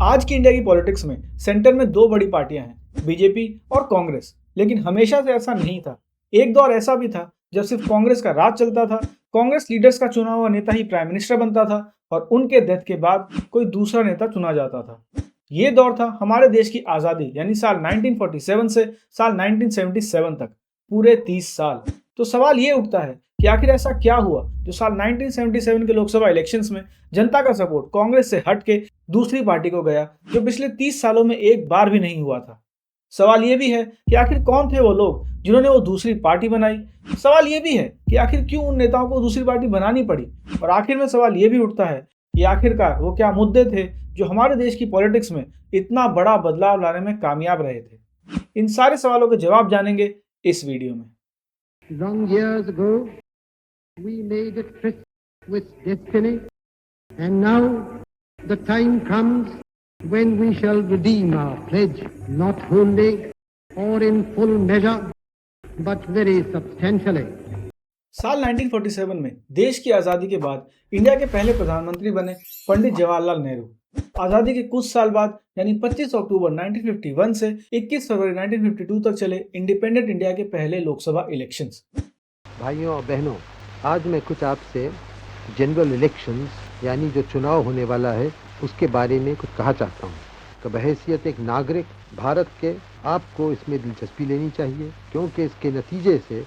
आज की इंडिया की पॉलिटिक्स में सेंटर में दो बड़ी पार्टियां हैं, बीजेपी और कांग्रेस। लेकिन हमेशा से ऐसा नहीं था। एक दौर ऐसा भी था जब सिर्फ कांग्रेस का राज चलता था, कांग्रेस लीडर्स का चुना हुआ नेता ही प्राइम मिनिस्टर बनता था और उनके डेथ के बाद कोई दूसरा नेता चुना जाता था। ये दौर था हमारे देश की आज़ादी यानी साल 1947 से साल 1977 तक, पूरे 30 साल। तो सवाल ये उठता है कि आखिर ऐसा क्या हुआ जो साल 1977 के लोकसभा इलेक्शंस में जनता का सपोर्ट कांग्रेस से हट के दूसरी पार्टी को गया, जो पिछले 30 सालों में एक बार भी नहीं हुआ था। सवाल ये भी है कि आखिर कौन थे वो लोग जिन्होंने वो दूसरी पार्टी बनाई। सवाल ये भी है कि आखिर क्यों उन नेताओं को दूसरी पार्टी बनानी पड़ी। और आखिर में सवाल ये भी उठता है कि आखिरकार वो क्या मुद्दे थे जो हमारे देश की पॉलिटिक्स में इतना बड़ा बदलाव लाने में कामयाब रहे थे। इन सारे सवालों के जवाब जानेंगे इस वीडियो में। Long years ago, we made a tryst with destiny, and now the time comes when we shall redeem our pledge, not wholly or in full measure, but very substantially. साल 1947 में देश की आज़ादी के बाद इंडिया के पहले प्रधानमंत्री बने पंडित जवाहरलाल नेहरू। आज़ादी के कुछ साल बाद यानी 25 अक्टूबर 1951 से 21 फरवरी 1952 तक चले इंडिपेंडेंट इंडिया के पहले लोकसभा इलेक्शंस। भाइयों और बहनों, आज मैं कुछ आपसे जनरल इलेक्शंस यानी जो चुनाव होने वाला है उसके बारे में कुछ कहा चाहता हूँ। तो बहैसियत एक नागरिक भारत के आपको इसमें दिलचस्पी लेनी चाहिए, क्योंकि इसके नतीजे से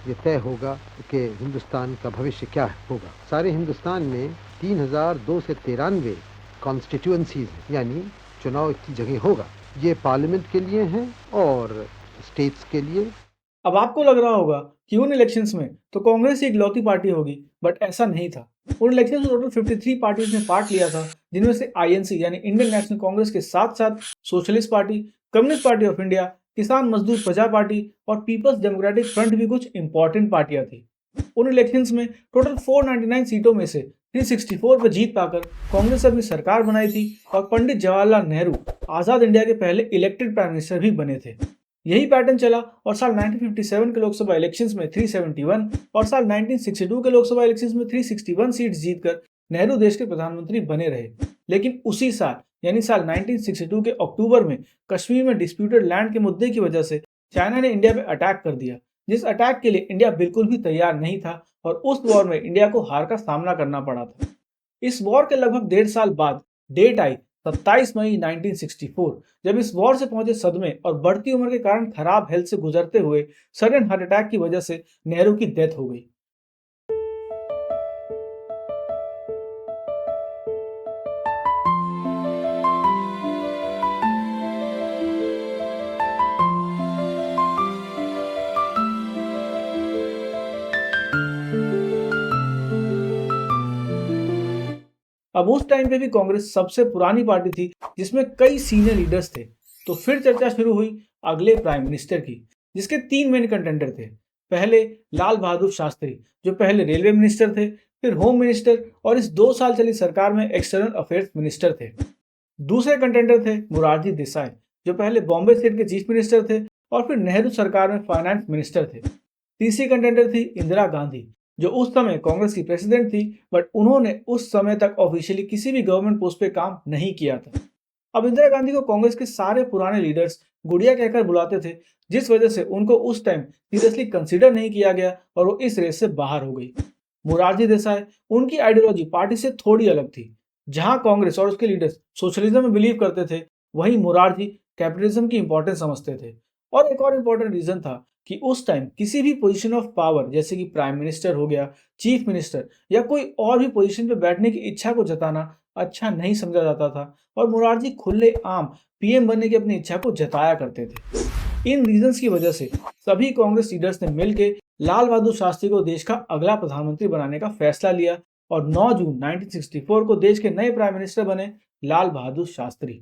ये तय होगा कि हिंदुस्तान का भविष्य क्या होगा। सारे हिंदुस्तान में 3293 कॉन्स्टिट्यूएंसीज यानी चुनाव की जगह होगा। ये पार्लियामेंट के लिए हैं और स्टेट्स के लिए। अब आपको लग रहा होगा कि उन इलेक्शंस में तो कांग्रेस ही इकलौती पार्टी होगी, बट ऐसा नहीं था। उन इलेक्शंस में टोटल 53 पार्टीज ने पार्ट लिया था, जिनमें से आईएनसी यानी इंडियन नेशनल कांग्रेस के साथ साथ socialist party, communist party of India, किसान मजदूर प्रजा पार्टी और पीपल्स डेमोक्रेटिक फ्रंट भी कुछ इंपॉर्टेंट पार्टियां थी। उन इलेक्शंस में टोटल 499 सीटों में से 364 पर जीत पाकर कांग्रेस अपनी सरकार बनाई थी और पंडित जवाहरलाल नेहरू आजाद इंडिया के पहले इलेक्टेड प्राइम मिनिस्टर भी बने थे। यही पैटर्न चला और साल 1957 के लोकसभा इलेक्शंस में 371 और साल 1962 के लोकसभा इलेक्शंस में 361 सीट्स जीतकर नेहरू देश के प्रधानमंत्री बने रहे। लेकिन उसी साल यानी साल 1962 के अक्टूबर में कश्मीर में डिस्प्यूटेड लैंड के मुद्दे की वजह से चाइना ने इंडिया पे अटैक कर दिया, जिस अटैक के लिए इंडिया बिल्कुल भी तैयार नहीं था और उस वॉर में इंडिया को हार का सामना करना पड़ा था। इस वॉर के लगभग 1.5 साल बाद डेट आई 27 मई 1964, जब इस वॉर से पहुंचे सदमे और बढ़ती उम्र के कारण खराब हेल्थ से गुजरते हुए सडन हार्ट अटैक की वजह से नेहरू की डेथ हो गई। अब उस टाइम पे भी कांग्रेस सबसे पुरानी पार्टी थी जिसमें कई सीनियर लीडर्स थे। तो फिर चर्चा शुरू हुई अगले प्राइम मिनिस्टर की, जिसके 3 मेन कंटेंडर थे। पहले लाल बहादुर शास्त्री, जो पहले रेलवे मिनिस्टर थे, फिर होम मिनिस्टर और इस 2 साल चली सरकार में एक्सटर्नल अफेयर्स मिनिस्टर थे। दूसरे कंटेंडर थे मोरारजी देसाई, जो पहले बॉम्बे स्टेट के चीफ मिनिस्टर थे और फिर नेहरू सरकार में फाइनेंस मिनिस्टर थे। तीसरी कंटेंडर थी इंदिरा गांधी, जो उस समय कांग्रेस की प्रेसिडेंट थी, बट उन्होंने उस समय तक ऑफिशियली किसी भी गवर्नमेंट पोस्ट पे काम नहीं किया था। अब इंदिरा गांधी को कांग्रेस के सारे पुराने लीडर्स गुड़िया कहकर बुलाते थे, जिस वजह से उनको उस टाइम सीरियसली कंसीडर नहीं किया गया और वो इस रेस से बाहर हो गई। मोरारजी देसाई, उनकी आइडियोलॉजी पार्टी से थोड़ी अलग थी। जहां कांग्रेस और उसके लीडर्स सोशलिज्म में बिलीव करते थे, वहीं मोरारजी कैपिटलिज्म की इंपॉर्टेंस समझते थे। और एक और इम्पोर्टेंट रीजन था कि उस टाइम किसी भी पोजीशन ऑफ पावर जैसे कि प्राइम मिनिस्टर हो गया, चीफ मिनिस्टर या कोई और भी पोजीशन पे बैठने की इच्छा को जताना अच्छा नहीं समझा जाता था और मोरारजी खुले आम पीएम बनने की अपनी इच्छा को जताया करते थे। इन रीजंस की वजह से सभी कांग्रेस लीडर्स ने मिलकर लाल बहादुर शास्त्री को देश का अगला प्रधानमंत्री बनाने का फैसला लिया और 9 जून 1964 को देश के नए प्राइम मिनिस्टर बने लाल बहादुर शास्त्री।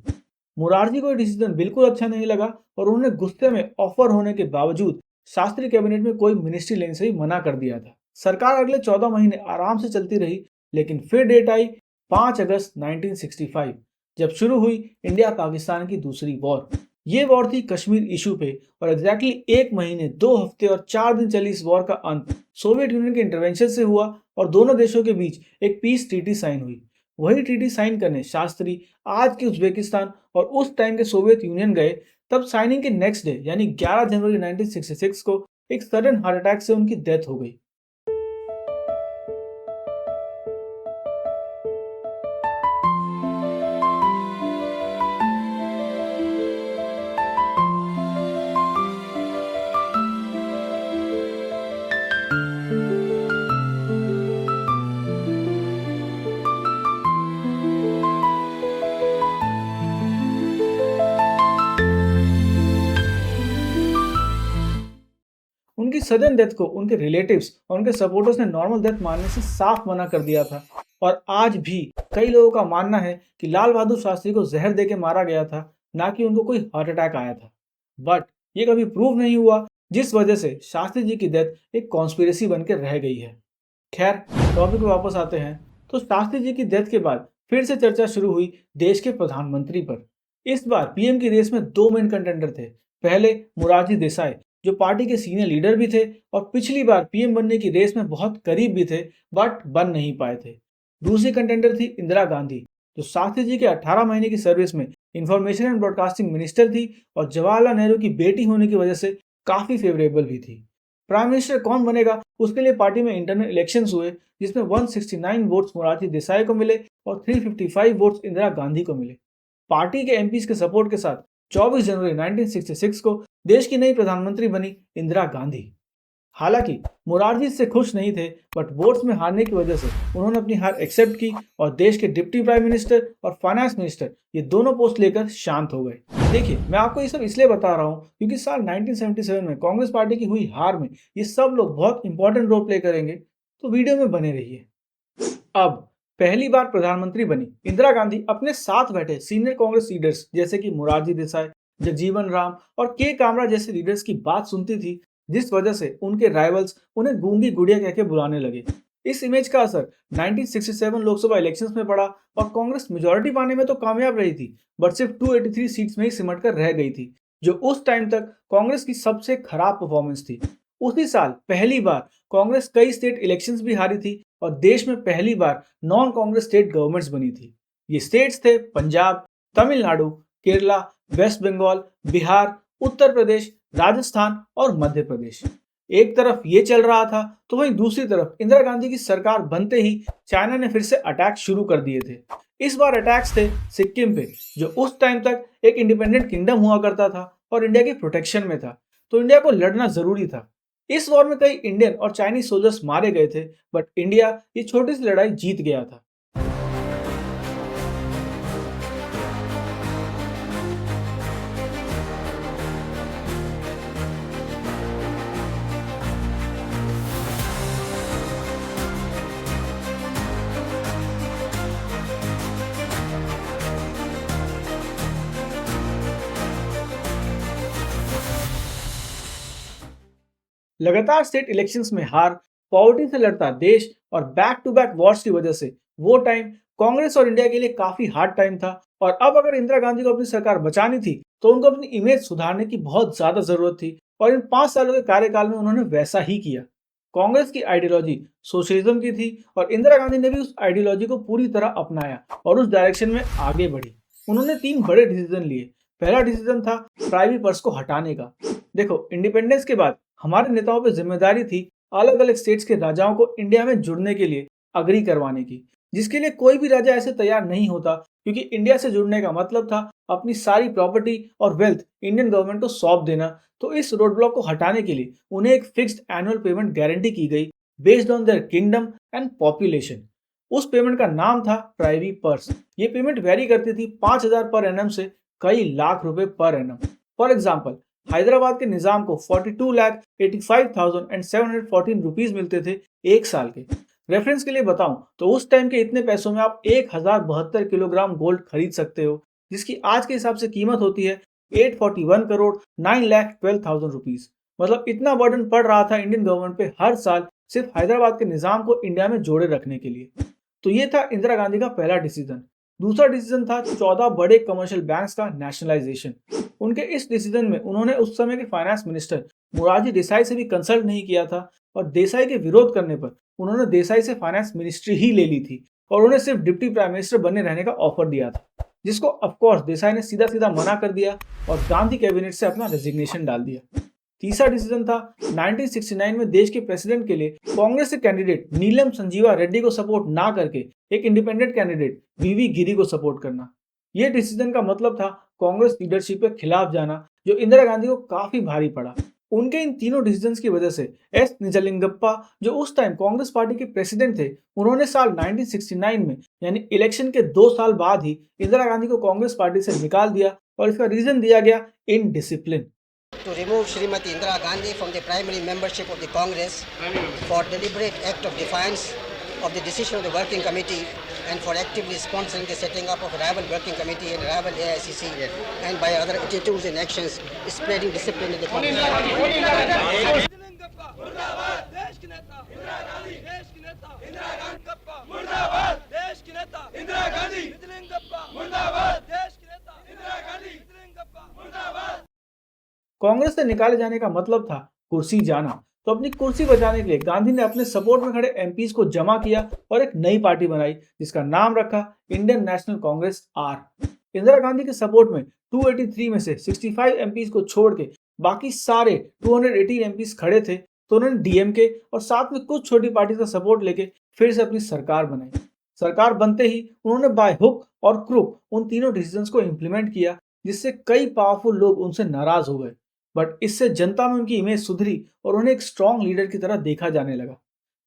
मोरारजी को डिसीजन बिल्कुल अच्छा नहीं लगा और उन्होंने गुस्से में ऑफर होने के बावजूद शास्त्री कैबिनेट में कोई मिनिस्ट्री लेने से ही मना कर दिया था। सरकार अगले 14 महीने आराम से चलती रही, लेकिन फिर डेट आई 5 अगस्त 1965, जब शुरू हुई इंडिया पाकिस्तान की दूसरी वॉर। ये वॉर थी कश्मीर इशू पे और एग्जैक्टली 1 महीने 2 हफ्ते और 4 दिन चली इस वॉर का अंत सोवियत यूनियन के इंटरवेंशन से हुआ और दोनों देशों के बीच एक पीस ट्रीटी साइन हुई। वही ट्रीटी साइन करने शास्त्री आज के उज्बेकिस्तान और उस टाइम के सोवियत यूनियन गए, तब साइनिंग के नेक्स्ट डे यानी 11 जनवरी 1966 को एक सडन हार्ट अटैक से उनकी डेथ हो गई। उनकी सडन डेथ को उनके रिलेटिव्स और उनके सपोर्टर्स ने नॉर्मल डेथ मानने से साफ मना कर दिया था और आज भी कई लोगों का मानना है कि लाल बहादुर शास्त्री को जहर देके मारा गया था, ना कि उनको कोई हार्ट अटैक आया था। बट ये कभी प्रूव नहीं हुआ, जिस वजह से शास्त्री जी की डेथ एक कॉन्स्पिरेसी बनकर रह गई है। खैर, टॉपिक पे वापस आते हैं तो शास्त्री जी की डेथ के बाद फिर से चर्चा शुरू हुई देश के प्रधानमंत्री पर। इस बार पीएम की रेस में दो मेन कंटेंडर थे। पहले मोरारजी देसाई, जो पार्टी के सीनियर लीडर भी थे और पिछली बार पीएम बनने की रेस में बहुत करीब भी थे, बट बन नहीं पाए थे। दूसरी कंटेंडर थी इंदिरा गांधी, जो शास्त्री जी के 18 महीने की सर्विस में इंफॉर्मेशन एंड ब्रॉडकास्टिंग मिनिस्टर थी और जवाहरलाल नेहरू की बेटी होने की वजह से काफी फेवरेबल भी थी। प्राइम मिनिस्टर कौन बनेगा, उसके लिए पार्टी में इंटरनल इलेक्शंस हुए, जिसमें 169 वोट्स मोरारजी देसाई को मिले और 355 वोट्स इंदिरा गांधी को मिले। पार्टी के एमपीज के सपोर्ट के साथ 24 जनवरी 1966 को देश की नई प्रधानमंत्री बनी इंदिरा गांधी। हालांकि मोरारजी इससे खुश नहीं थे, बट वोट्स में हारने की वजह से उन्होंने अपनी हार एक्सेप्ट की और देश के डिप्टी प्राइम मिनिस्टर और फाइनेंस मिनिस्टर ये दोनों पोस्ट लेकर शांत हो गए। देखिए, मैं आपको ये सब इसलिए बता रहा हूँ क्योंकि साल 1977 में कांग्रेस पार्टी की हुई हार में ये सब लोग बहुत इंपॉर्टेंट रोल प्ले करेंगे, तो वीडियो में बने रहिए। अब पहली बार प्रधानमंत्री बनी इंदिरा गांधी अपने साथ बैठे सीनियर कांग्रेस लीडर्स जैसे कि मोरारजी देसाई, जगजीवन राम और के कामरा जैसे लीडर्स की बात सुनती थी, जिस वजह से उनके राइवल्स उन्हें गूंगी गुड़िया कह के बुलाने लगे। इस इमेज का असर 1967 लोकसभा इलेक्शंस में पड़ा और कांग्रेस मेजोरिटी पाने में तो कामयाब रही थी, बट सिर्फ 283 सीट्स में ही सिमट कर रह गई थी, जो उस टाइम तक कांग्रेस की सबसे खराब परफॉर्मेंस थी। उसी साल पहली बार कांग्रेस कई स्टेट इलेक्शंस भी हारी थी और देश में पहली बार नॉन कांग्रेस स्टेट गवर्नमेंट्स बनी थी। ये स्टेट्स थे पंजाब, तमिलनाडु, केरला, वेस्ट बंगाल, बिहार, उत्तर प्रदेश, राजस्थान और मध्य प्रदेश। एक तरफ ये चल रहा था तो वहीं दूसरी तरफ इंदिरा गांधी की सरकार बनते ही चाइना ने फिर से अटैक शुरू कर दिए थे। इस बार अटैक्स थे सिक्किम पे, जो उस टाइम तक एक इंडिपेंडेंट किंगडम हुआ करता था और इंडिया के प्रोटेक्शन में था, तो इंडिया को लड़ना जरूरी था। इस वॉर में कई इंडियन और चाइनीज सोल्जर्स मारे गए थे, बट इंडिया ये छोटी सी लड़ाई जीत गया था। लगातार स्टेट इलेक्शंस में हार, पॉवर्टी से लड़ता देश और बैक टू बैक वॉर्स की वजह से वो टाइम कांग्रेस और इंडिया के लिए काफी हार्ड टाइम था। और अब अगर इंदिरा गांधी को अपनी सरकार बचानी थी तो उनको अपनी इमेज सुधारने की बहुत ज्यादा जरूरत थी और इन 5 सालों के कार्यकाल में उन्होंने वैसा ही किया। कांग्रेस की आइडियोलॉजी सोशलिज्म की थी और इंदिरा गांधी ने भी उस आइडियोलॉजी को पूरी तरह अपनाया और उस डायरेक्शन में आगे बढ़ी। उन्होंने 3 बड़े डिसीजन लिए। पहला डिसीजन था प्राइवी पर्स को हटाने का। देखो, इंडिपेंडेंस के बाद हमारे नेताओं पर जिम्मेदारी थी अलग अलग स्टेट्स के राजाओं को इंडिया में जुड़ने के लिए अग्री करवाने की, जिसके लिए कोई भी राजा ऐसे तैयार नहीं होता, क्योंकि इंडिया से जुड़ने का मतलब था अपनी सारी प्रॉपर्टी और वेल्थ इंडियन गवर्नमेंट को सौंप देना। तो इस रोड ब्लॉक को हटाने के लिए उन्हें एक फिक्स्ड एनुअल पेमेंट गारंटी की गई based on their kingdom and population. उस पेमेंट का नाम था प्राइवी पर्स। ये पेमेंट वेरी करती थी 5,000 पर एनम से कई लाख रुपए per annum. For example, Hyderabad के निजाम को 42,85,714 रुपीज मिलते थे एक साल के। रेफरेंस के लिए बताऊं तो उस टाइम के इतने पैसों में आप 1072 किलोग्राम गोल्ड खरीद सकते हो, जिसकी आज के हिसाब से कीमत होती है 841 करोड़ 9,12,000 रुपीज। मतलब इतना बर्डन पड़ रहा था इंडियन गवर्नमेंट पे हर साल सिर्फ हैदराबाद के निजाम को इंडिया में जोड़े रखने के लिए। तो ये था इंदिरा गांधी का पहला डिसीजन। दूसरा डिसीजन था 14 बड़े कमर्शियल बैंक्स का नेशनलाइजेशन। उनके इस डिसीजन में उन्होंने उस समय के फाइनेंस मिनिस्टर मोरारजी देसाई से भी कंसल्ट नहीं किया था और देसाई के विरोध करने पर उन्होंने देसाई से फाइनेंस मिनिस्ट्री ही ले ली थी और उन्हें सिर्फ डिप्टी प्राइम मिनिस्टर बने रहने का ऑफर दिया था, जिसको ऑफकोर्स देसाई ने सीधा सीधा मना कर दिया और गांधी कैबिनेट से अपना रेजिग्नेशन डाल दिया। तीसरा डिसीजन था 1969 में देश के प्रेसिडेंट के लिए कांग्रेस के कैंडिडेट नीलम संजीवा रेड्डी को सपोर्ट ना करके एक इंडिपेंडेंट कैंडिडेट वीवी गिरी को सपोर्ट करना। यह डिसीजन का मतलब था कांग्रेस लीडरशिप के खिलाफ जाना, जो इंदिरा गांधी को काफी भारी पड़ा। उनके इन तीनों डिसीजंस की वजह से एस निजलिंगप्पा, जो उस टाइम कांग्रेस पार्टी के प्रेसिडेंट थे, उन्होंने साल 1969 में यानी इलेक्शन के 2 साल बाद ही इंदिरा गांधी को कांग्रेस पार्टी से निकाल दिया और इसका रीजन दिया गया indiscipline. To remove Srimati Indira Gandhi from the primary membership of the Congress for deliberate act of defiance of the decision of the working committee and for actively sponsoring the setting up of a rival working committee and rival AICC and by other attitudes and actions spreading discipline in the Congress. Congress से निकाले जाने का मतलब था कुर्सी जाना, तो अपनी कुर्सी बचाने के लिए गांधी ने अपने सपोर्ट में खड़े एमपीज को जमा किया और एक नई पार्टी बनाई जिसका नाम रखा Indian national congress R. Indira Gandhi के सपोर्ट में 283 में से 65 एमपीज को छोड़ के बाकी सारे 218 एमपीज खड़े थे, तो उन्होंने डीएमके और साथ में कुछ छोटी पार्टी का सपोर्ट लेके फिर से अपनी सरकार बनाई। सरकार बनते ही उन्होंने बाय हुक और क्रुक उन तीनों डिसीजंस को इंप्लीमेंट किया, जिससे कई पावरफुल लोग उनसे नाराज हो गए। बट इससे जनता में उनकी इमेज सुधरी और उन्हें एक स्ट्रॉन्ग लीडर की तरह देखा जाने लगा।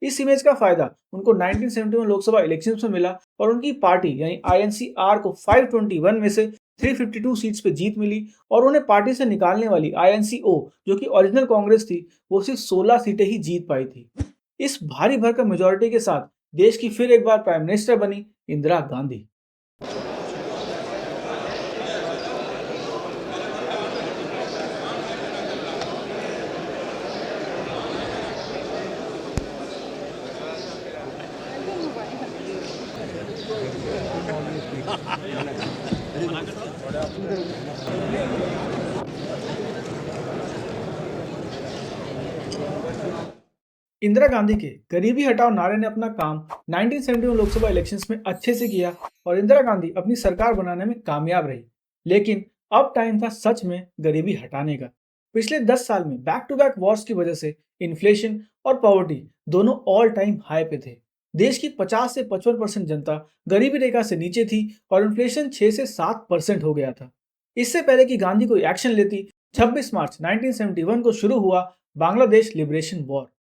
इस इमेज का फायदा उनको 1971 लोकसभा इलेक्शंस में मिला और उनकी पार्टी यानी आईएनसी-आर को 521 में से 352 सीट्स पे जीत मिली और उन्हें पार्टी से निकालने वाली आईएनसी-ओ, जो कि ओरिजिनल कांग्रेस थी, वो सिर्फ 16 सीटें ही जीत पाई थी। इस भारी भरकम मेजोरिटी के साथ देश की फिर एक बार प्राइम मिनिस्टर बनी इंदिरा गांधी। इंदिरा गांधी के गरीबी हटाओ नारे ने अपना काम 1971 लोकसभा इलेक्शंस में अच्छे से किया और इंदिरा गांधी अपनी सरकार बनाने में कामयाब रही। लेकिन अब टाइम था सच में गरीबी हटाने का। पिछले 10 साल में बैक टू बैक वॉर्स की वजह से इन्फ्लेशन और पॉवर्टी दोनों ऑल टाइम हाई पे थे। देश की 50 से 55% जनता गरीबी रेखा से नीचे थी और इन्फ्लेशन 6 से 7% हो गया था। इससे पहले कि गांधी कोई एक्शन लेती, 26 मार्च 1971 को शुरू हुआ बांग्लादेश लिबरेशन वॉर।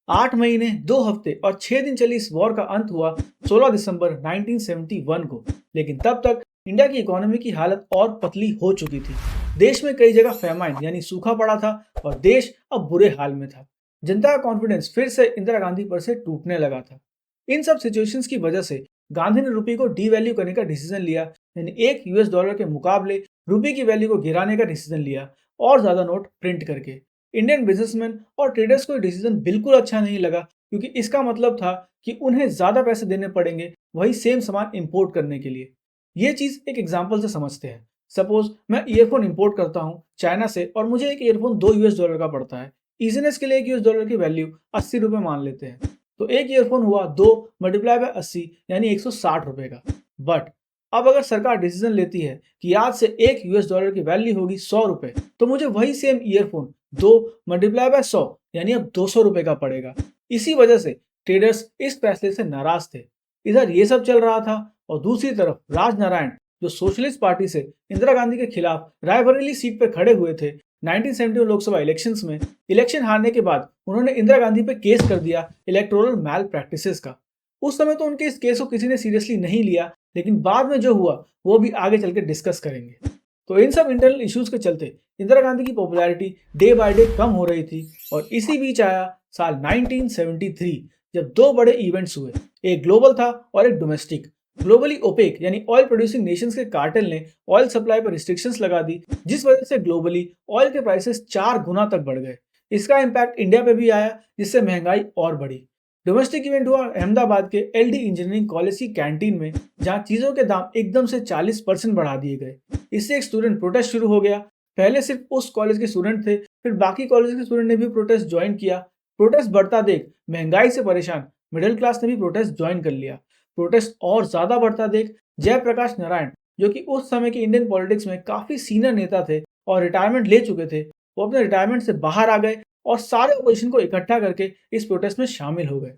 8 महीने 2 हफ्ते और 6 दिन चली इस वॉर का अंत हुआ 16 दिसंबर 1971 को। लेकिन तब तक इंडिया की इकोनॉमी की हालत और पतली हो चुकी थी। देश में कई जगह फैमाइन यानी सूखा पड़ा था और देश अब बुरे हाल में था। जनता का कॉन्फिडेंस फिर से इंदिरा गांधी पर से टूटने लगा था। इन सब सिचुएशंस की वजह से गांधी ने रुपये को डीवैल्यू करने का डिसीजन लिया, यानी एक यूएस डॉलर के मुकाबले रुपये की वैल्यू को गिराने का डिसीजन लिया और ज्यादा नोट प्रिंट करके। इंडियन बिजनेसमैन और ट्रेडर्स को डिसीजन बिल्कुल अच्छा नहीं लगा, क्योंकि इसका मतलब था कि उन्हें ज्यादा पैसे देने पड़ेंगे वही सेम सामान इंपोर्ट करने के लिए। ये चीज एक एग्जांपल से समझते हैं। सपोज मैं ईयरफोन इंपोर्ट करता हूँ चाइना से और मुझे एक ईयरफोन 2 यूएस डॉलर का पड़ता है। इजीनेस के लिए 1 यूएस डॉलर की वैल्यू 80 रुपए मान लेते हैं, तो एक ईयरफोन हुआ 2 मल्टीप्लाई बाय 80 यानी 160 रुपए का। बट अब अगर सरकार डिसीजन लेती है कि आज से 1 यूएस डॉलर की वैल्यू होगी 100 रुपए, तो मुझे वही सेम ईयरफोन 2 मल्टीप्लाई बाय 100 यानी अब 200 रुपए का पड़ेगा। इसी वजह से ट्रेडर्स इस फैसले से नाराज थे। इधर ये सब चल रहा था और दूसरी तरफ राजनारायण, जो सोशलिस्ट पार्टी से इंदिरा गांधी के खिलाफ रायबरेली सीट पर खड़े हुए थे, 1971 लोकसभा इलेक्शंस में इलेक्शन हारने के बाद उन्होंने इंदिरा गांधी पे केस कर दिया इलेक्टोरल मैल प्रैक्टिसेस का। उस समय तो उनके इस केस को किसी ने सीरियसली नहीं लिया, लेकिन बाद में जो हुआ वो भी आगे चल के डिस्कस करेंगे। तो इन सब इंटरनल इश्यूज के चलते इंदिरा गांधी की पॉपुलैरिटी डे बाय डे कम हो रही थी और इसी बीच आया साल 1973, जब 2 बड़े इवेंट्स हुए, एक ग्लोबल था और एक डोमेस्टिक। ग्लोबली ओपेक यानी ऑयल प्रोड्यूसिंग नेशंस के कार्टेल ने ऑयल सप्लाई पर रिस्ट्रिक्शंस लगा दी, जिस वजह से ग्लोबली ऑयल के प्राइसेस 4 गुना तक बढ़ गए। इसका इम्पैक्ट इंडिया पे भी आया, जिससे महंगाई और बढ़ी। डोमेस्टिक इवेंट हुआ अहमदाबाद के एलडी इंजीनियरिंग कॉलेज की कैंटीन में, जहां चीजों के दाम एकदम से 40% बढ़ा दिए गए। इससे एक स्टूडेंट प्रोटेस्ट शुरू हो गया। पहले सिर्फ उस कॉलेज के स्टूडेंट थे, फिर बाकी कॉलेज के स्टूडेंट ने भी प्रोटेस्ट ज्वाइन किया। प्रोटेस्ट बढ़ता देख महंगाई से परेशान मिडिल क्लास ने भी प्रोटेस्ट ज्वाइन कर लिया। प्रोटेस्ट और ज्यादा बढ़ता देख जयप्रकाश नारायण, जो कि उस समय के इंडियन पॉलिटिक्स में काफी सीनियर नेता थे और रिटायरमेंट ले चुके थे, वो अपने रिटायरमेंट से बाहर आ गए और सारे अपोजिशन को इकट्ठा करके इस प्रोटेस्ट में शामिल हो गए।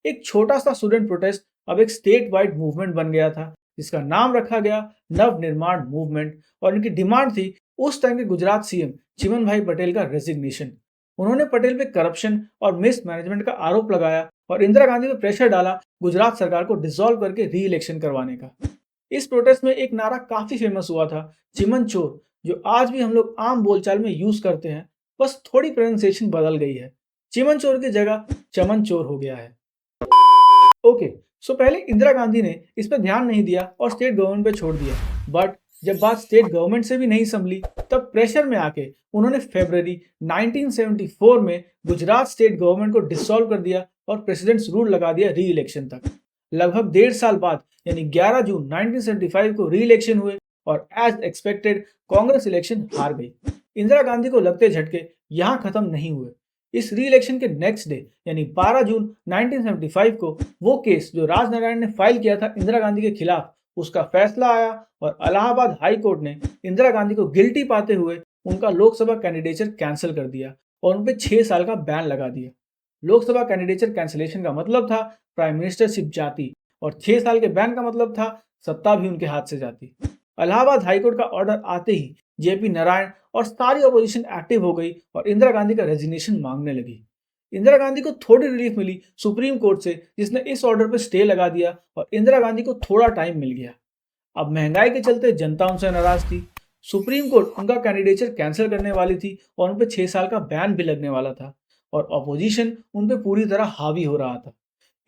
एक छोटा सा स्टूडेंट प्रोटेस्ट अब एक स्टेट वाइड मूवमेंट बन गया था, जिसका नाम रखा गया नव निर्माण मूवमेंट, और इनकी डिमांड थी उस टाइम के गुजरात सीएम चिमन भाई पटेल का रेजिग्नेशन। उन्होंने पटेल पे करप्शन और मिसमैनेजमेंट का आरोप लगाया और इंदिरा गांधी पे प्रेशर डाला गुजरात सरकार को डिसॉल्व करके री इलेक्शन करवाने का। इस प्रोटेस्ट में एक नारा काफी फेमस हुआ था, चिमन चोर, जो आज भी हम लोग आम बोलचाल में यूज करते हैं, बस थोड़ी प्रोनाउंसिएशन बदल गई है। चिमन चोर की जगह चमन चोर हो गया है। ओके, सो पहले इंदिरा गांधी ने इस पर ध्यान नहीं दिया और स्टेट गवर्नमेंट पे छोड़ दिया, बट जब बात स्टेट गवर्नमेंट से भी नहीं संभली, तब प्रेशर में आके उन्होंने फरवरी 1974 में गुजरात स्टेट गवर्नमेंट को डिसॉल्व कर दिया और प्रेसिडेंट्स रूल लगा दिया री इलेक्शन तक। लगभग 1.5 साल बाद यानी 11 जून 1975 को री इलेक्शन हुए और एज एक्सपेक्टेड कांग्रेस इलेक्शन हार गई। इंदिरा गांधी को लगते झटके यहाँ खत्म नहीं हुए। इस री इलेक्शन के नेक्स्ट डे यानी 12 जून 1975 को वो केस जो राजनारायण ने फाइल किया था इंदिरा गांधी के खिलाफ, उसका फैसला आया और इलाहाबाद हाई कोर्ट ने इंदिरा गांधी को गिल्टी पाते हुए उनका लोकसभा कैंडिडेचर कैंसिल कर दिया और उन पे 6 साल का बैन लगा दिया। लोकसभा कैंडिडेचर कैंसिलेशन का मतलब था प्राइम मिनिस्टरशिप जाती और 6 साल के बैन का मतलब था सत्ता भी उनके हाथ से जाती। इलाहाबाद हाईकोर्ट का ऑर्डर आते ही जेपी नारायण और सारी अपोजिशन एक्टिव हो गई और इंदिरा गांधी का रेजिग्नेशन मांगने लगी। इंदिरा गांधी को थोड़ी रिलीफ मिली सुप्रीम कोर्ट से, जिसने इस ऑर्डर पर स्टे लगा दिया और इंदिरा गांधी को थोड़ा टाइम मिल गया। अब महंगाई के चलते जनता उनसे नाराज थी। सुप्रीम कोर्ट उनका कैंडिडेचर कैंसिल करने वाली थी और उन पर 6 साल का बैन भी लगने वाला था और अपोजिशन उन पर पूरी तरह हावी हो रहा था।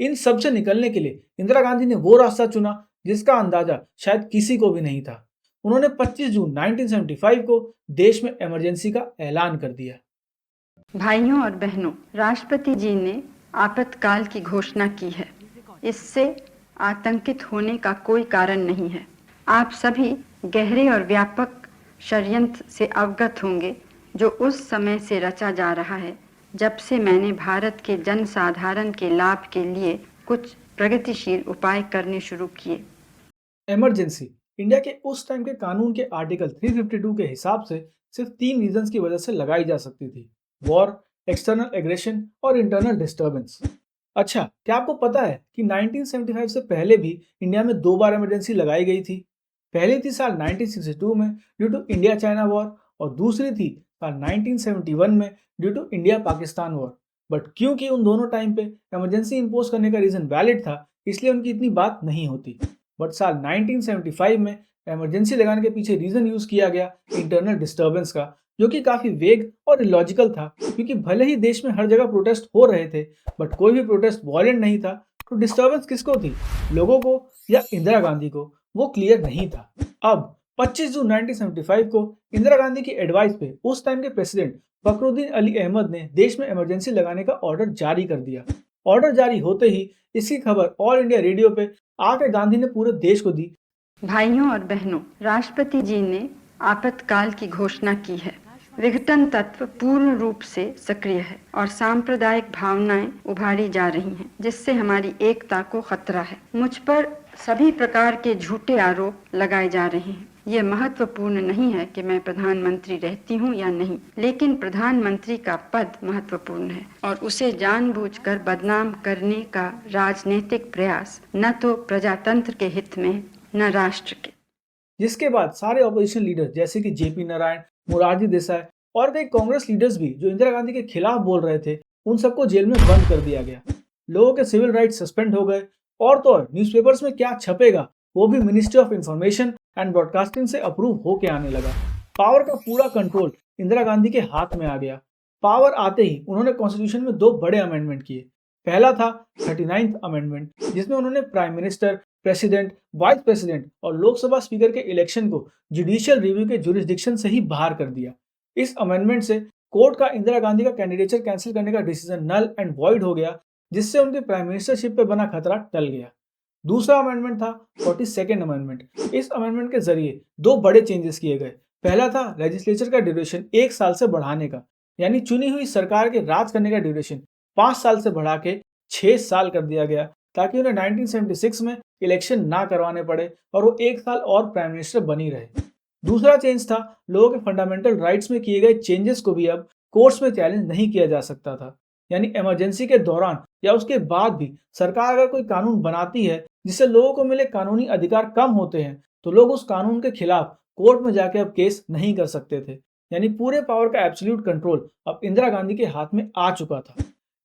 इन सब से निकलने के लिए इंदिरा गांधी ने वो रास्ता चुना जिसका अंदाजा शायद किसी को भी नहीं था। उन्होंने 25 जून 1975 को देश में इमरजेंसी का ऐलान कर दिया। भाइयों और बहनों, राष्ट्रपति जी ने आपातकाल की घोषणा की है। इससे आतंकित होने का कोई कारण नहीं है। आप सभी गहरे और व्यापक षड्यंत्र से अवगत होंगे जो उस समय से रचा जा रहा है जब से मैंने भारत के जनसाधारण के लाभ के लिए कुछ प्रगतिशील उपाय करने शुरू किए। इमरजेंसी इंडिया के उस टाइम के कानून के आर्टिकल 352 के हिसाब से सिर्फ 3 रीजंस की वजह से लगाई जा सकती थी: वॉर, एक्सटर्नल एग्रेशन और इंटरनल डिस्टर्बेंस। अच्छा, क्या आपको पता है कि 1975 से पहले भी इंडिया में 2 बार इमरजेंसी लगाई गई थी? पहली थी साल 1962 में due to India China war और दूसरी थी साल 1971 में due to India Pakistan war. But क्योंकि उन दोनों टाइम पे इमरजेंसी इंपोज करने का रीजन वैलिड था, इसलिए उनकी इतनी बात नहीं होती। बट साल 1975 में इमरजेंसी लगाने के पीछे रीजन यूज किया गया इंटरनल डिस्टर्बेंस का, जो कि काफी वेग और इलॉजिकल था, क्योंकि भले ही देश में हर जगह प्रोटेस्ट हो रहे थे बट कोई भी प्रोटेस्ट वायलेंट नहीं था। तो डिस्टर्बेंस किसको थी, लोगों को या इंदिरा गांधी को, वो क्लियर नहीं था। अब 25 जून 1975 को इंदिरा गांधी की एडवाइस पे उस टाइम के प्रेसिडेंट फखरुद्दीन अली अहमद ने देश में इमरजेंसी लगाने का ऑर्डर जारी कर दिया। ऑर्डर जारी होते ही इसकी खबर ऑल इंडिया रेडियो पे आके गांधी ने पूरे देश को दी। भाइयों और बहनों, राष्ट्रपति जी ने आपातकाल की घोषणा की है। विघटन तत्व पूर्ण रूप से सक्रिय है और सांप्रदायिक भावनाएं उभारी जा रही हैं, जिससे हमारी एकता को खतरा है। मुझ पर सभी प्रकार के झूठे आरोप लगाए जा रहे हैं। ये महत्वपूर्ण नहीं है कि मैं प्रधानमंत्री रहती हूँ या नहीं, लेकिन प्रधानमंत्री का पद महत्वपूर्ण है और उसे जानबूझकर बदनाम करने का राजनीतिक प्रयास न तो प्रजातंत्र के हित में न राष्ट्र के। जिसके बाद सारे ऑपोजिशन लीडर जैसे कि जेपी नारायण, मोरारजी देसाई और कई कांग्रेस लीडर्स भी जो इंदिरा गांधी के खिलाफ बोल रहे थे, उन सबको जेल में बंद कर दिया गया। लोगों के सिविल राइट्स सस्पेंड हो गए और तो और न्यूज़पेपर्स में क्या छपेगा वो भी ministry of information and broadcasting से अप्रूव होके आने लगा। पावर का पूरा कंट्रोल इंदिरा गांधी के हाथ में आ गया। पावर आते ही उन्होंने कॉन्स्टिट्यूशन में 2 बड़े अमेंडमेंट किए। पहला था 39th अमेंडमेंट, जिसमें उन्होंने prime minister president, vice president और लोकसभा स्पीकर के इलेक्शन को जुडिशियल रिव्यू के जुरिस्डिक्शन से ही बाहर कर दिया। इस अमेंडमेंट से कोर्ट का इंदिरा गांधी का कैंडिडेचर कैंसिल करने का डिसीजन नल एंड वॉइड हो गया, जिससे उनके प्राइम मिनिस्टरशिप पर बना खतरा टल गया। दूसरा अमेंडमेंट था 42nd अमेंडमेंट। इस अमेंडमेंट के जरिए दो बड़े चेंजेस किए गए। पहला था लेजिस्लेचर का ड्यूरेशन 1 साल से बढ़ाने का, यानी चुनी हुई सरकार के राज करने का ड्यूरेशन 5 साल से बढ़ा के 6 साल कर दिया गया, ताकि उन्हें 1976 में इलेक्शन ना करवाने पड़े और वो 1 साल और प्राइम मिनिस्टर बनी रहे। दूसरा चेंज था लोगों के फंडामेंटल राइट्स में किए गए चेंजेस को भी अब कोर्ट्स में चैलेंज नहीं किया जा सकता था। यानी इमरजेंसी के दौरान या उसके बाद भी सरकार अगर कोई कानून बनाती है जिससे लोगों को मिले कानूनी अधिकार कम होते हैं, तो लोग उस कानून के खिलाफ कोर्ट में जाके अब केस नहीं कर सकते थे। यानी पूरे पावर का एब्सोल्यूट कंट्रोल अब इंदिरा गांधी के हाथ में आ चुका था।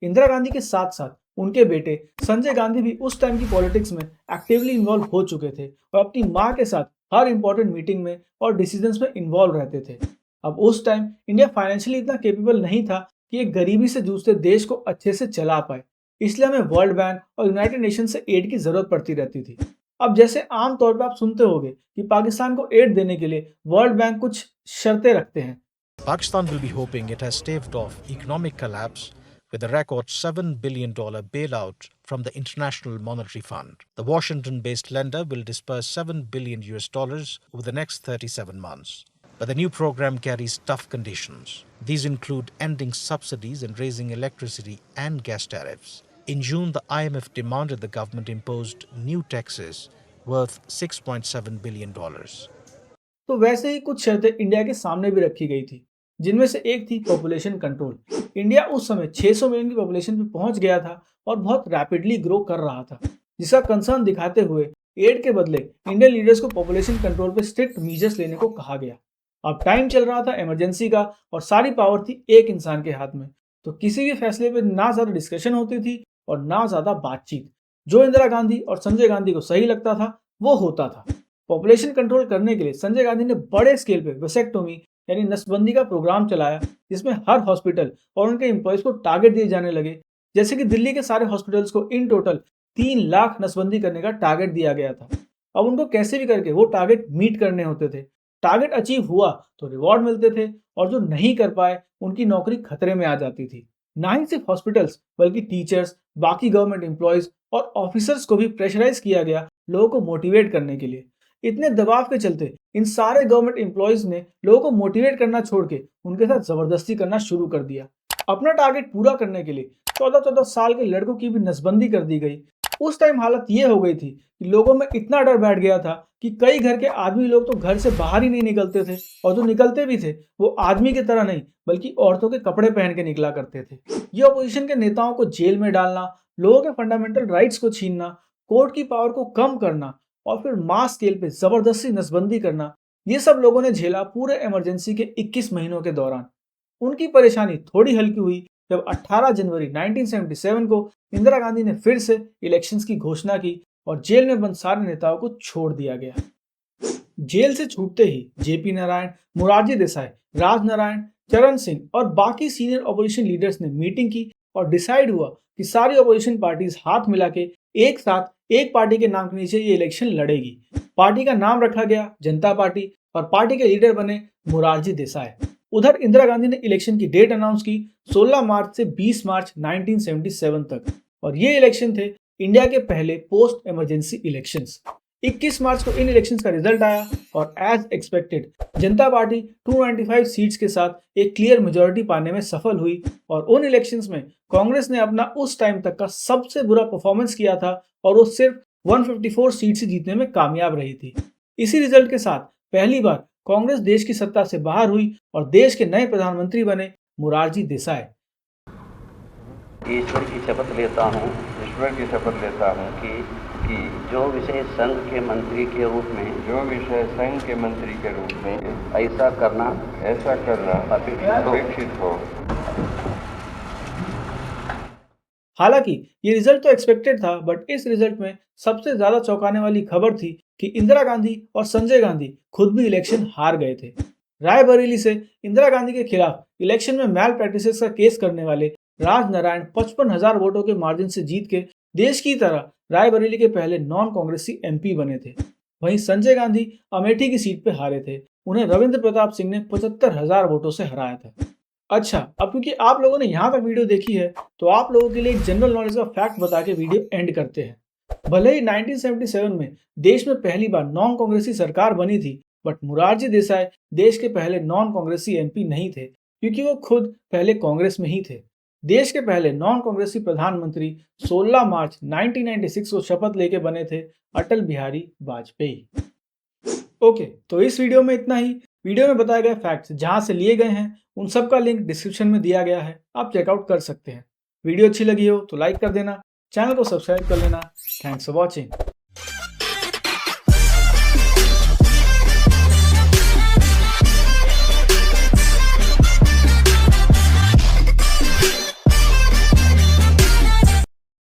इंदिरा गांधी के साथ साथ उनके बेटे संजय गांधी भी उस टाइम की पॉलिटिक्स में एक्टिवली इन्वॉल्व हो चुके थे और अपनी माँ के साथ हर इंपॉर्टेंट मीटिंग में और डिसीजंस में इन्वॉल्व रहते थे। अब उस टाइम इंडिया फाइनेंशियली इतना कैपेबल नहीं था कि एक गरीबी से जूझते देश को अच्छे से चला पाए, इसलिए हमें वर्ल्ड बैंक और यूनाइटेड नेशन से एड की जरूरत पड़ती रहती थी। अब जैसे आम तौर पर आप सुनते होंगे कि पाकिस्तान को एड देने के लिए वर्ल्ड बैंक कुछ शर्तें रखते हैं। Pakistan will be hoping it has staved off economic collapse with a record $7 billion bailout from the International Monetary Fund. The Washington-based lender will disperse $7 billion over the next 37 months. But the new program carries tough conditions. These include ending subsidies and raising electricity and gas tariffs. In June, the IMF demanded the government imposed new taxes worth $6.7 billion. तो वैसे ही कुछ शर्तें India के सामने भी रखी गई थी, जिनमें से एक थी पॉपुलेशन कंट्रोल। इंडिया उस समय 600 मिलियन की पॉपुलेशन पे पहुंच गया था और बहुत रैपिडली ग्रो कर रहा था, जिसका कंसर्न दिखाते हुए एड के बदले इंडियन लीडर्स को पॉपुलेशन कंट्रोल पे स्ट्रिक्ट मीजर्स लेने को कहा गया। अब टाइम चल रहा था इमरजेंसी का और सारी पावर थी एक इंसान के हाथ में, तो किसी भी फैसले पे ना ज्यादा डिस्कशन होती थी और ना ज्यादा बातचीत। जो इंदिरा गांधी और संजय गांधी को सही लगता था वो होता था। पॉपुलेशन कंट्रोल करने के लिए संजय गांधी ने बड़े स्केल पे वेसेक्टोमी यानी नसबंदी का प्रोग्राम चलाया, जिसमें हर हॉस्पिटल और उनके एम्प्लॉयज को टारगेट दिए जाने लगे। जैसे कि दिल्ली के सारे हॉस्पिटल्स को इन टोटल 3 लाख नसबंदी करने का टारगेट दिया गया था। अब उनको कैसे भी करके वो टारगेट मीट करने होते थे। टारगेट अचीव हुआ तो रिवॉर्ड मिलते थे और जो नहीं कर पाए उनकी नौकरी खतरे में आ जाती थी। ना ही सिर्फ हॉस्पिटल्स बल्कि टीचर्स, बाकी गवर्नमेंट एम्प्लॉयज और ऑफिसर्स को भी प्रेशराइज किया गया लोगों को मोटिवेट करने के लिए। इतने दबाव के चलते इन सारे गवर्नमेंट एम्प्लॉयज ने लोगों को मोटिवेट करना छोड़ के उनके साथ जबरदस्ती करना शुरू कर दिया। अपना टारगेट पूरा करने के लिए 14-14 साल के लड़कों की भी नसबंदी कर दी गई। उस टाइम हालत ये हो गई थी कि लोगों में इतना डर बैठ गया था कि कई घर के आदमी लोग तो घर से बाहर ही नहीं निकलते थे, और जो निकलते भी थे वो आदमी की तरह नहीं बल्कि औरतों के कपड़े पहन के निकला करते थे। ये ऑपोजिशन के नेताओं को जेल में डालना, लोगों के फंडामेंटल राइट्स को छीनना, कोर्ट की पावर को कम करना और फिर मास स्केल पे जबरदस्ती नसबंदी करना, ये सब लोगों ने झेला पूरे इमरजेंसी के 21 महीनों के दौरान। उनकी परेशानी थोड़ी हल्की हुई जब 18 जनवरी 1977 को इंदिरा गांधी ने फिर से इलेक्शंस की घोषणा की और जेल में बंद सारे नेताओं को छोड़ दिया गया। जेल से छूटते ही जेपी नारायण, मोरारजी देसाई, राज नारायण, चरण सिंह और बाकी सीनियर ऑपोजिशन लीडर्स ने मीटिंग की और डिसाइड हुआ कि सारी ऑपोजिशन पार्टीज हाथ मिला के एक साथ एक पार्टी के नाम के नीचे ये इलेक्शन लड़ेगी। पार्टी का नाम रखा गया जनता पार्टी और पार्टी के लीडर बने मोरारजी देसाई। उधर इंदिरा गांधी ने इलेक्शन की डेट अनाउंस की 16 मार्च से 20 मार्च 1977 तक, और ये इलेक्शन थे इंडिया के पहले पोस्ट इमरजेंसी इलेक्शंस। 21 मार्च को इन इलेक्शंस का रिजल्ट आया और एज एक्सपेक्टेड जनता पार्टी 295 सीट्स के साथ एक क्लियर मेजॉरिटी पाने में सफल हुई, और उन इलेक्शंस में कांग्रेस ने अपना उस टाइम तक का सबसे बुरा परफॉर्मेंस किया था और वो सिर्फ 154 सीट से जीतने में कामयाब रही थी। इसी रिजल्ट के साथ पहली बार कांग्रेस देश की सत्ता से बाहर हुई और देश के नए प्रधानमंत्री बने मोरारजी देसाई। ईश्वर की शपथ लेता हूँ कि जो विषय संघ के मंत्री के रूप में ऐसा करना अपेक्षित हो। हालांकि ये रिजल्ट तो एक्सपेक्टेड था, बट इस रिजल्ट में सबसे ज्यादा चौंकाने वाली खबर थी कि इंदिरा गांधी और संजय गांधी खुद भी इलेक्शन हार गए थे। रायबरेली से इंदिरा गांधी के खिलाफ इलेक्शन में मैल प्रैक्टिसेस का केस करने वाले राज नारायण 55,000 वोटों के मार्जिन से जीत के देश की तरह रायबरेली के पहले नॉन कांग्रेसी एमपी बने थे। वहीं संजय गांधी अमेठी की सीट पे हारे थे। उन्हें रविंद्र प्रताप सिंह ने 75,000 वोटों से हराया था। अच्छा, अब क्योंकि आप लोगों ने यहाँ तक वीडियो देखी है तो आप लोगों के लिए एक जनरल नॉलेज का फैक्ट बता के वीडियो एंड करते हैं। भले ही 1977 में देश में पहली बार नॉन कांग्रेसी सरकार बनी थी, बट मोरारजी देसाई देश के पहले नॉन कांग्रेसी एमपी नहीं थे, क्योंकि वो खुद पहले कांग्रेस में ही थे। देश के पहले नॉन कांग्रेसी प्रधानमंत्री 16 मार्च 1996 को शपथ लेके बने थे अटल बिहारी वाजपेयी। ओके, तो इस वीडियो में इतना ही। वीडियो में बताए गए फैक्ट्स जहां से लिए गए हैं उन सब का लिंक डिस्क्रिप्शन में दिया गया है, आप चेकआउट कर सकते हैं। वीडियो अच्छी लगी हो तो लाइक कर देना, चैनल को सब्सक्राइब कर लेना। Thanks for watching.